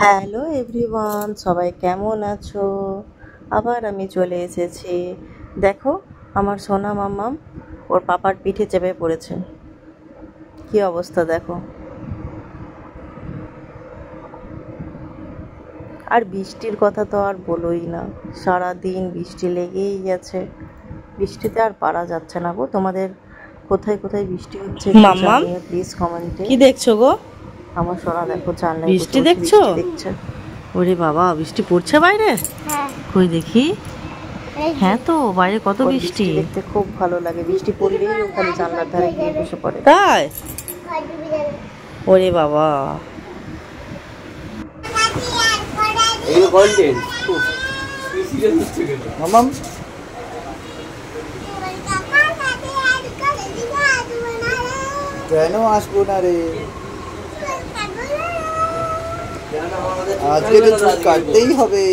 Hello everyone, সবাই কেমন আছো? আবার আমি চলে এসেছি। দেখো, আমার সোনা মাম্মাম ওর পাপার পিঠে চেপে পড়েছে। কি অবস্থা দেখো। আর বৃষ্টির কথা তো আর বলোই না, সারা দিন বৃষ্টি লেগেই গেছে। বৃষ্টিতে আর পারা যাচ্ছে না গো। তোমাদের কোথায় কোথায় বৃষ্টি হচ্ছে মাম্মাম প্লিজ কমেন্টে। কি দেখছো গো? আমার সোনা দেখো জানলায় বৃষ্টি বসে বসে দেখছো? বৃষ্টি দেখছে। ওরে বাবা, বৃষ্টি পড়ছে বাইরে? হ্যাঁ, কই দেখি। হ্যাঁ তো, বাইরে কত ওর বৃষ্টি। দেখতে খুব ভালো লাগে। বৃষ্টি পড়লেই ওখানে জানলার ধারে গিয়ে বসে পড়ে। তাই? ওরে বাবা, এই কন্টেন্ট মামাম কেন আসবো না রে? আজকে তো চুল কাটতেই হবে।